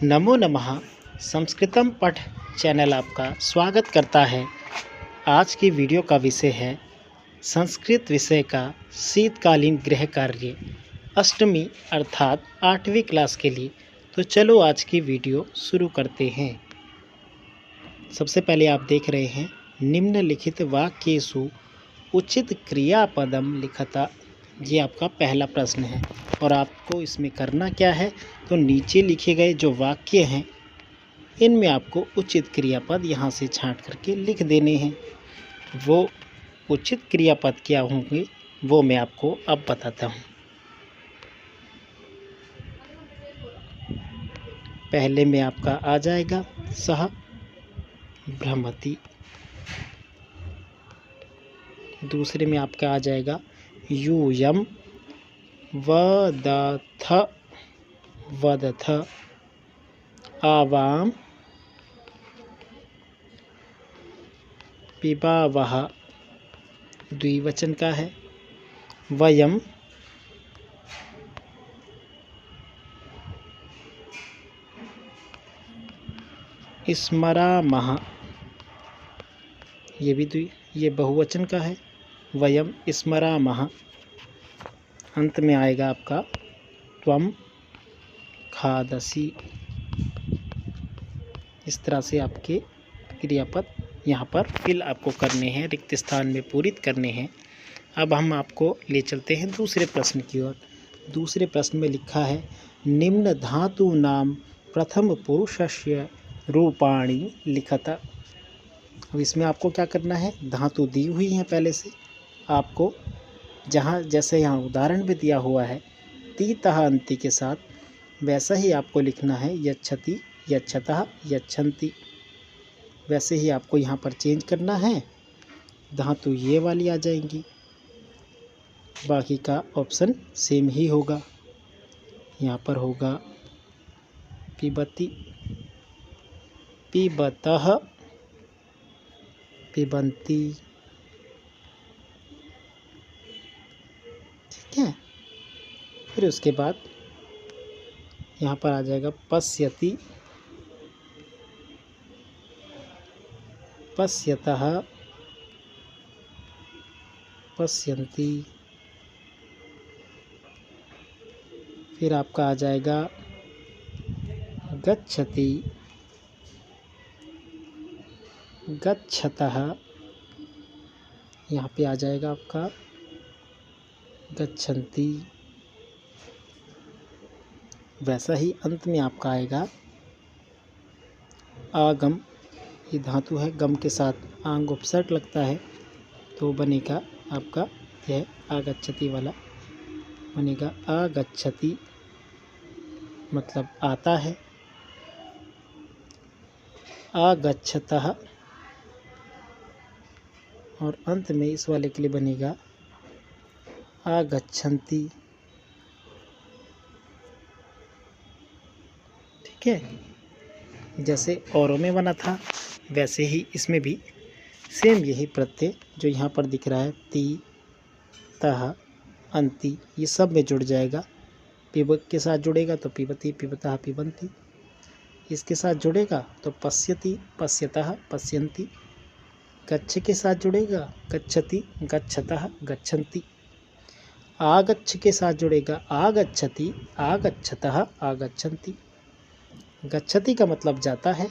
नमो नमः। संस्कृतम पठ चैनल आपका स्वागत करता है। आज की वीडियो का विषय है संस्कृत विषय का शीतकालीन गृह कार्य अष्टमी अर्थात 8वीं क्लास के लिए। तो चलो आज की वीडियो शुरू करते हैं। सबसे पहले आप देख रहे हैं निम्नलिखित वाक्येषु उचित क्रियापदम लिखता। ये आपका पहला प्रश्न है और आपको इसमें करना क्या है, तो नीचे लिखे गए जो वाक्य हैं इनमें आपको उचित क्रियापद यहाँ से छांट करके लिख देने हैं। वो उचित क्रियापद क्या होंगे वो मैं आपको अब बताता हूँ। पहले में आपका आ जाएगा सह भ्रमति, दूसरे में आपका आ जाएगा यूयम वदथ वदथ, आवाम पिबावः द्विवचन का है, वयम स्मरामः ये बहुवचन का है, वयम स्मरामः। अंत में आएगा आपका त्वम खादसि। इस तरह से आपके क्रियापद यहाँ पर फिल आपको करने हैं, रिक्त स्थान में पूरित करने हैं। अब हम आपको ले चलते हैं दूसरे प्रश्न की ओर। दूसरे प्रश्न में लिखा है निम्न धातु नाम प्रथम पुरुषस्य रूपाणि लिखत। अब इसमें आपको क्या करना है, धातु दी हुई हैं पहले से आपको, जहाँ जैसे यहाँ उदाहरण भी दिया हुआ है तीतः अंति के साथ, वैसा ही आपको लिखना है यच्छति यच्छतः यच्छन्ति। वैसे ही आपको यहाँ पर चेंज करना है, धातु ये वाली आ जाएंगी, बाकी का ऑप्शन सेम ही होगा। यहाँ पर होगा पिबति, पिबतः, पिबन्ति। ठीक है, फिर उसके बाद यहाँ पर आ जाएगा पश्यति, पश्यतः, पश्यन्ति। फिर आपका आ जाएगा गच्छति, गच्छतः। यहाँ पे आ जाएगा आपका गच्छन्ति। वैसा ही अंत में आपका आएगा आगम। ये धातु है, गम के साथ आंग उपसर्ग लगता है तो बनेगा आपका यह आगच्छति वाला, बनेगा आगच्छति, मतलब आता है। आगच्छतः, और अंत में इस वाले के लिए बनेगा आगच्छन्ति। ठीक है, जैसे औरों में बना था वैसे ही इसमें भी सेम यही प्रत्यय जो यहाँ पर दिख रहा है ती तह अंति, ये सब में जुड़ जाएगा। पिब के साथ जुड़ेगा तो पिबति पिबतः पिबन्ति, इसके साथ जुड़ेगा तो पश्यति पश्यतः पश्यन्ति, गच्छ के साथ जुड़ेगा गच्छति गच्छतः गच्छन्ति, आगच्छ के साथ जुड़ेगा आगच्छति आगच्छतः आगच्छन्ति। गच्छति का मतलब जाता है,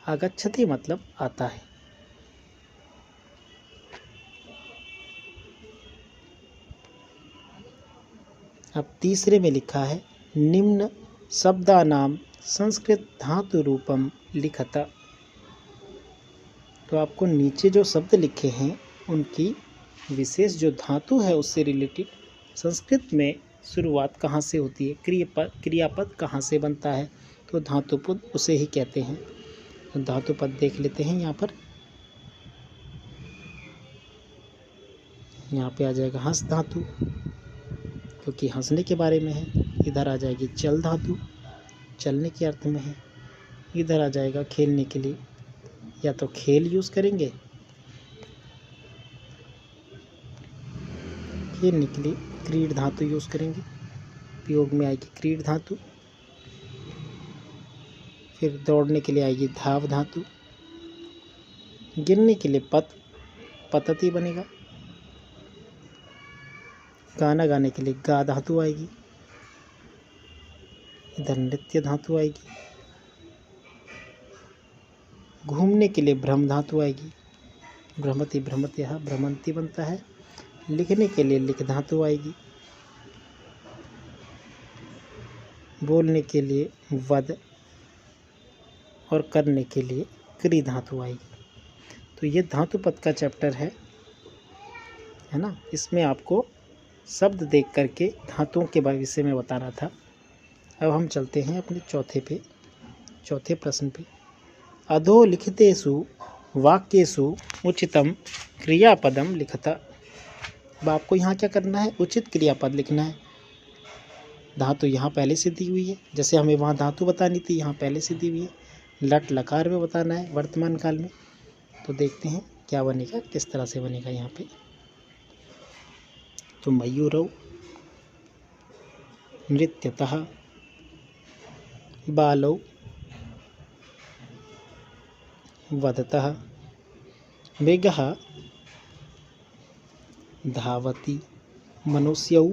आगच्छति मतलब आता है। अब तीसरे में लिखा है निम्न शब्दानाम संस्कृत धातु रूपम लिखत। तो आपको नीचे जो शब्द लिखे हैं उनकी विशेष जो धातु है उससे रिलेटेड संस्कृत में शुरुआत कहाँ से होती है, क्रियापद कहाँ से बनता है, तो धातुपद उसे ही कहते हैं। तो धातुपद देख लेते हैं। यहाँ पर यहाँ पे आ जाएगा हंस धातु, क्योंकि हंसने के बारे में है। इधर आ जाएगी चल धातु, चलने के अर्थ में है। इधर आ जाएगा खेलने के लिए, या तो खेल यूज़ करेंगे, खेलने के लिए क्रीड धातु यूज़ करेंगे, उपयोग में आएगी क्रीड धातु। फिर दौड़ने के लिए आएगी धाव धातु, गिनने के लिए पतति बनेगा, गाना गाने के लिए गा धातु आएगी, इधर नृत्य धातु आएगी, घूमने के लिए भ्रम धातु आएगी, भ्रमति भ्रमत्यः भ्रमंती बनता है, लिखने के लिए लिख धातु आएगी, बोलने के लिए वद और करने के लिए क्री धातु आएगी। तो ये धातु पद का चैप्टर है ना। इसमें आपको शब्द देख करके धातुओं के विषय में बताना था। अब हम चलते हैं अपने चौथे प्रश्न पे। अधोलिखितेषु वाक्येषु उचितम क्रियापदम लिखता। अब आपको यहाँ क्या करना है, उचित क्रियापद लिखना है। धातु यहाँ पहले से दी हुई है, जैसे हमें वहाँ धातु बतानी थी, यहाँ पहले से दी हुई है। लट लकार में बताना है वर्तमान काल में। तो देखते हैं क्या बनेगा, किस तरह से बनेगा यहाँ पे। तो मयूरौ नृत्यतः, बालौ वदतः, मृगः धावति, मनुष्यौ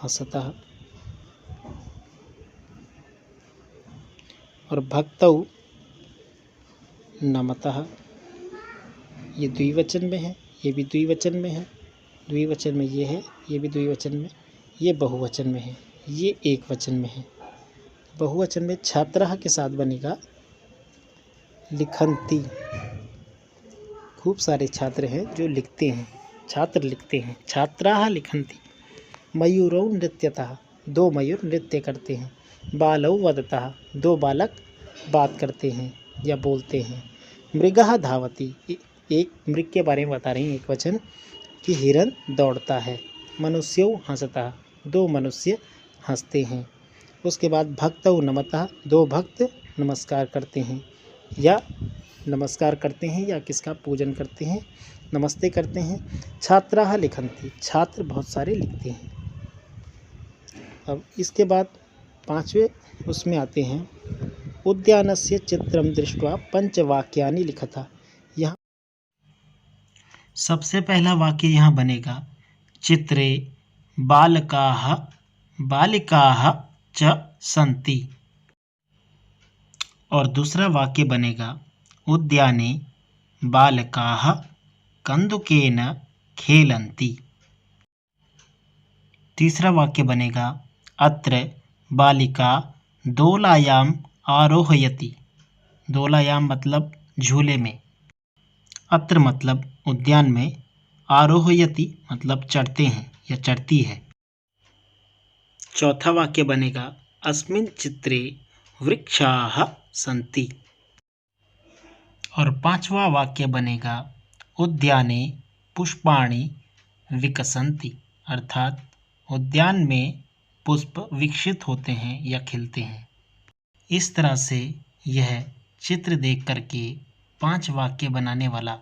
हसतः और भक्तौ नमतः। ये द्विवचन में है, ये भी द्विवचन में है, द्विवचन में ये है, ये भी द्विवचन में, ये बहुवचन में है, ये एक वचन में है। बहुवचन में छात्रः के साथ बनेगा लिखन्ति। खूब सारे छात्र हैं जो लिखते हैं, छात्र लिखते हैं, छात्राः लिखन्ति। मयूरौ नृत्यतः, दो मयूर नृत्य करते हैं। बालौ वदतः, दो बालक बात करते हैं या बोलते हैं। मृगः धावति, एक मृग के बारे में बता रही हैं एक वचन कि हिरन दौड़ता है। मनुष्यौ हंसतः, दो मनुष्य हंसते हैं। उसके बाद भक्तौ नमतः, दो भक्त नमस्कार करते हैं या किसका पूजन करते हैं, नमस्ते करते हैं। छात्राः लिखन्ति, छात्र बहुत सारे लिखते हैं। अब इसके बाद पांचवें उसमें आते हैं, उद्यानस्य चित्रं दृष्ट्वा पंचवाक्यानि लिखता। यहाँ सबसे पहला वाक्य यहाँ बनेगा चित्रे बालकाः बालिकाः च सन्ति, और दूसरा वाक्य बनेगा उद्याने बालकाः कन्दुकेन खेलन्ति। तीसरा वाक्य बनेगा अत्र बालिका दोलायाम आरोहयति। दोलायाम मतलब झूले में, अत्र मतलब उद्यान में, आरोहयति मतलब चढ़ते हैं या चढ़ती है। चौथा वाक्य बनेगा अस्मिन् चित्रे वृक्षाः सन्ति, और पांचवा वाक्य बनेगा उद्याने पुष्पाणि विकसन्ति, अर्थात उद्यान में पुष्प विकसित होते हैं या खिलते हैं। इस तरह से यह चित्र देख करके 5 वाक्य बनाने वाला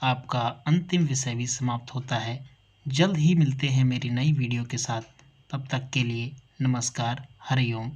आपका अंतिम विषय भी समाप्त होता है। जल्द ही मिलते हैं मेरी नई वीडियो के साथ। तब तक के लिए नमस्कार, हरि ओम।